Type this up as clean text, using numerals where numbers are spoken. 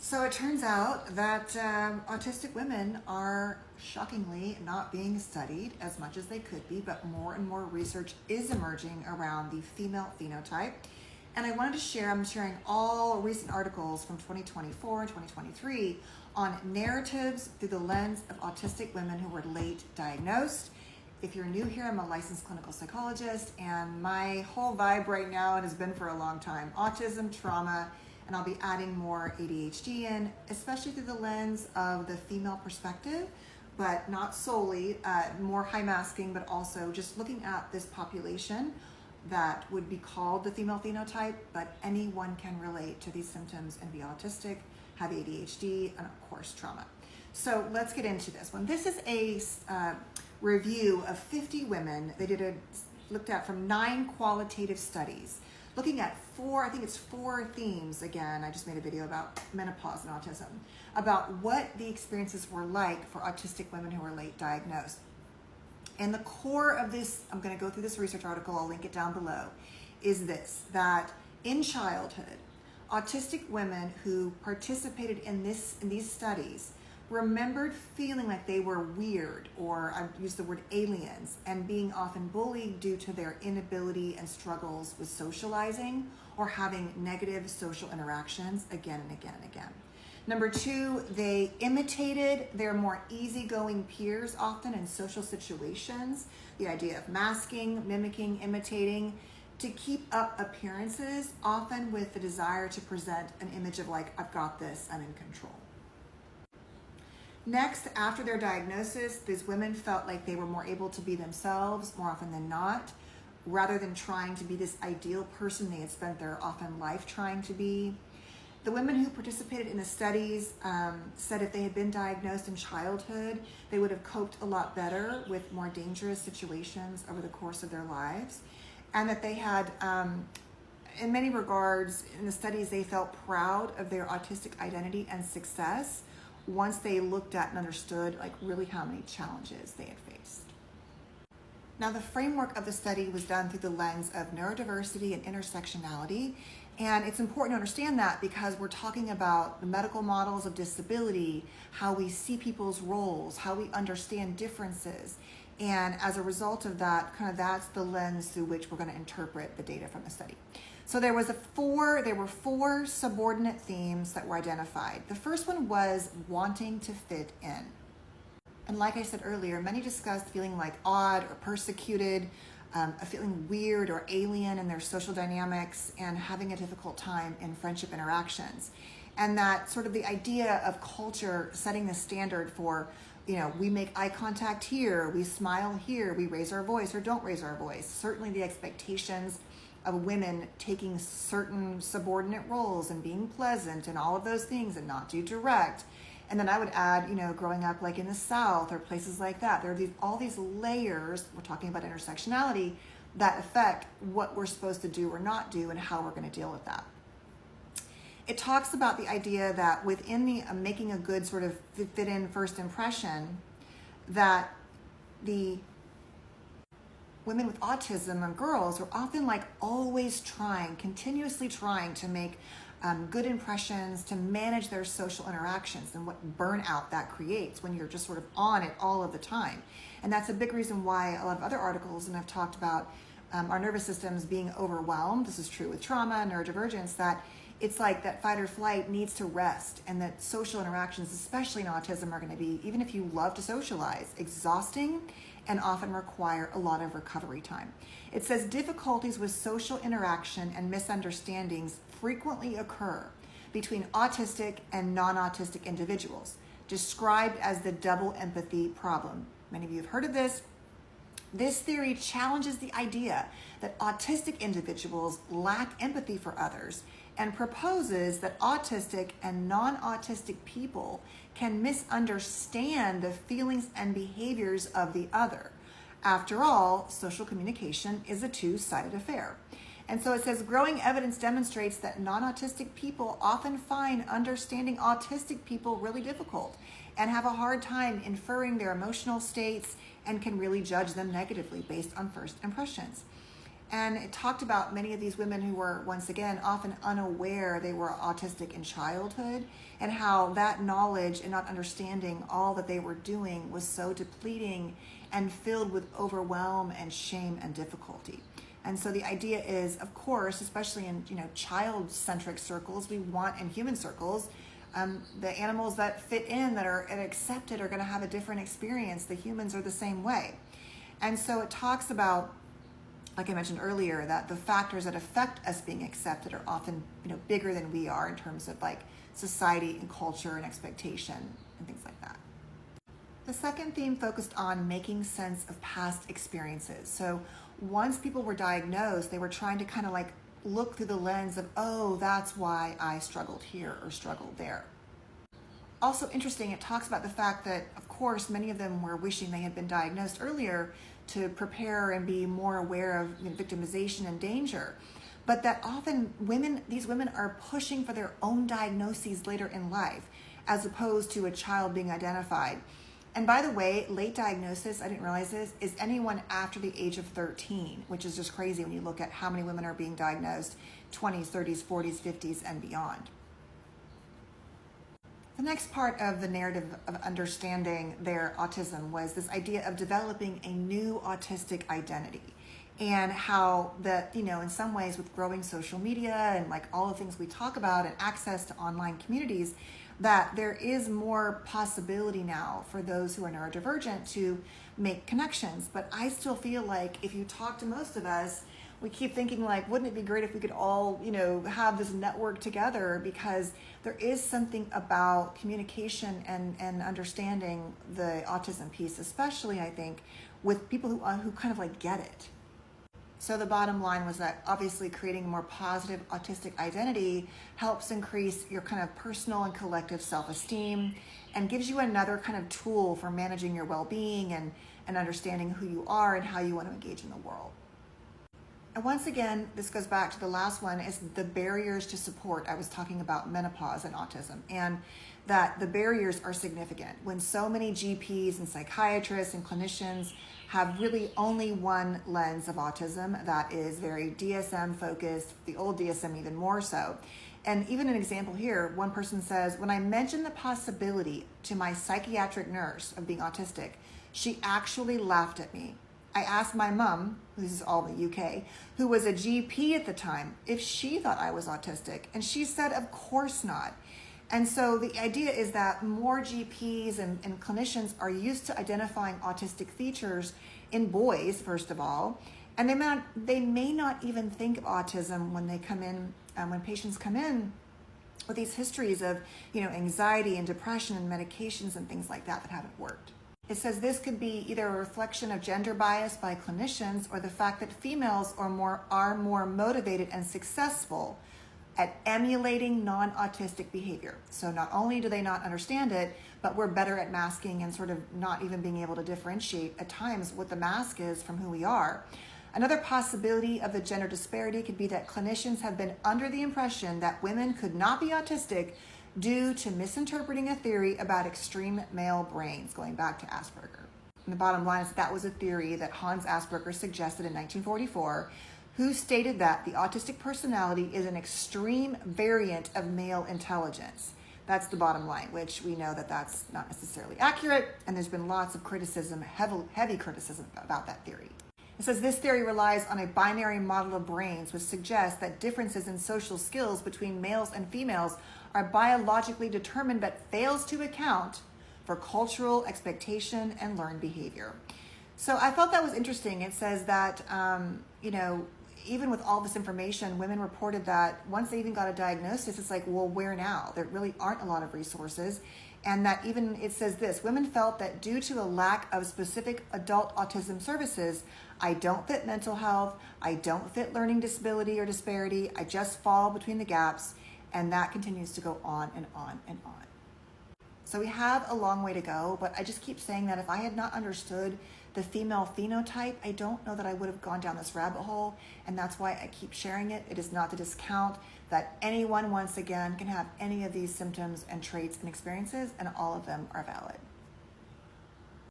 So it turns out that autistic women are shockingly not being studied as much as they could be, but more and more research is emerging around the female phenotype. And I wanted to share, I'm sharing all recent articles from 2024 and 2023 on narratives through the lens of autistic women who were late diagnosed. If you're new here, I'm a licensed clinical psychologist, and my whole vibe right now, it has been for a long time, autism, trauma, and I'll be adding more ADHD in, especially through the lens of the female perspective, but not solely, more high masking, but also just looking at this population that would be called the female phenotype, but anyone can relate to these symptoms and be autistic, have ADHD, and of course trauma. So let's get into this one. This is a review of 50 women. They looked at from 9 qualitative studies, looking at four themes. Again, I just made a video about menopause and autism, about what the experiences were like for autistic women who were late diagnosed. And the core of this, I'm going to go through this research article, I'll link it down below, is this, that in childhood, autistic women who participated in these studies remembered feeling like they were weird, or I use the word aliens, and being often bullied due to their inability and struggles with socializing or having negative social interactions again and again and again. Number 2, they imitated their more easygoing peers often in social situations. The idea of masking, mimicking, imitating to keep up appearances, often with the desire to present an image of like, I've got this, I'm in control. Next, after their diagnosis, these women felt like they were more able to be themselves more often than not, rather than trying to be this ideal person they had spent their often life trying to be. The women who participated in the studies said if they had been diagnosed in childhood, they would have coped a lot better with more dangerous situations over the course of their lives, and that they had, in many regards, in the studies, they felt proud of their autistic identity and success once they looked at and understood like really how many challenges they had faced. Now, the framework of the study was done through the lens of neurodiversity and intersectionality. And it's important to understand that because we're talking about the medical models of disability, how we see people's roles, how we understand differences. And as a result of that, that's the lens through which we're going to interpret the data from the study. So there were 4 subordinate themes that were identified. The first one was wanting to fit in. And like I said earlier, many discussed feeling like odd or persecuted, feeling weird or alien in their social dynamics, and having a difficult time in friendship interactions. And that sort of the idea of culture setting the standard for, we make eye contact here, we smile here, we raise our voice or don't raise our voice. Certainly the expectations of women taking certain subordinate roles and being pleasant and all of those things and not too direct. And then I would add, growing up like in the South or places like that, there are all these layers, we're talking about intersectionality, that affect what we're supposed to do or not do and how we're going to deal with that. It talks about the idea that within the making a good sort of fit in first impression, that the women with autism and girls are often like always continuously trying to make good impressions, to manage their social interactions, and what burnout that creates when you're just sort of on it all of the time. And that's a big reason why a lot of other articles, and I've talked about our nervous systems being overwhelmed. This is true with trauma, neurodivergence, that it's like that fight or flight needs to rest, and that social interactions, especially in autism, are going to be, even if you love to socialize, exhausting and often require a lot of recovery time. It says difficulties with social interaction and misunderstandings frequently occur between autistic and non-autistic individuals, described as the double empathy problem. Many of you have heard of this. This theory challenges the idea that autistic individuals lack empathy for others and proposes that autistic and non-autistic people can misunderstand the feelings and behaviors of the other. After all, social communication is a two-sided affair. And so it says, growing evidence demonstrates that non-autistic people often find understanding autistic people really difficult and have a hard time inferring their emotional states and can really judge them negatively based on first impressions. And it talked about many of these women who were, once again, often unaware they were autistic in childhood, and how that knowledge and not understanding all that they were doing was so depleting and filled with overwhelm and shame and difficulty. And so the idea is, of course, especially in child-centric circles, we want in human circles, the animals that fit in, that are accepted, are going to have a different experience. The humans are the same way. And so it talks about, like I mentioned earlier, that the factors that affect us being accepted are often bigger than we are in terms of like society and culture and expectation and things like that. The second theme focused on making sense of past experiences. So once people were diagnosed, they were trying to kind of like look through the lens of, oh, that's why I struggled here or struggled there. Also interesting, it talks about the fact that, of course, many of them were wishing they had been diagnosed earlier to prepare and be more aware of victimization and danger. But that often these women are pushing for their own diagnoses later in life, as opposed to a child being identified. And by the way, late diagnosis, I didn't realize this, is anyone after the age of 13, which is just crazy when you look at how many women are being diagnosed 20s, 30s, 40s, 50s, and beyond. The next part of the narrative of understanding their autism was this idea of developing a new autistic identity, and how that, in some ways with growing social media and like all the things we talk about and access to online communities, that there is more possibility now for those who are neurodivergent to make connections. But I still feel like if you talk to most of us, we keep thinking like, wouldn't it be great if we could all, have this network together? Because there is something about communication and understanding the autism piece, especially I think with people who kind of like get it. So the bottom line was that obviously creating a more positive autistic identity helps increase your kind of personal and collective self-esteem, and gives you another kind of tool for managing your well-being and understanding who you are and how you want to engage in the world. And once again, this goes back to the last one, is the barriers to support. I was talking about menopause and autism, and that the barriers are significant when so many GPs and psychiatrists and clinicians have really only one lens of autism that is very DSM focused, the old DSM even more so. And even an example here, one person says, when I mentioned the possibility to my psychiatric nurse of being autistic, she actually laughed at me. I asked my mom, this is all in the UK, who was a GP at the time, if she thought I was autistic. And she said, of course not. And so the idea is that more GPs and clinicians are used to identifying autistic features in boys, first of all, and they may not even think of autism when they come in, when patients come in with these histories of anxiety and depression and medications and things like that haven't worked. It says this could be either a reflection of gender bias by clinicians, or the fact that females are more motivated and successful at emulating non-autistic behavior. So not only do they not understand it, but we're better at masking and sort of not even being able to differentiate at times what the mask is from who we are. Another possibility of the gender disparity could be that clinicians have been under the impression that women could not be autistic due to misinterpreting a theory about extreme male brains, going back to Asperger. And the bottom line is that was a theory that Hans Asperger suggested in 1944, who stated that the autistic personality is an extreme variant of male intelligence. That's the bottom line, which we know that that's not necessarily accurate, and there's been lots of criticism, heavy criticism about that theory. It says this theory relies on a binary model of brains, which suggests that differences in social skills between males and females are biologically determined, but fails to account for cultural expectation and learned behavior. So I thought that was interesting. It says that, even with all this information, women reported that once they even got a diagnosis, it's like, well, where now? There really aren't a lot of resources. And that even, it says this, women felt that due to a lack of specific adult autism services, I don't fit mental health, I don't fit learning disability or disparity, I just fall between the gaps, and that continues to go on and on and on. So we have a long way to go, but I just keep saying that if I had not understood the female phenotype, I don't know that I would have gone down this rabbit hole, and that's why I keep sharing it. It is not to discount that anyone, once again, can have any of these symptoms and traits and experiences, and all of them are valid.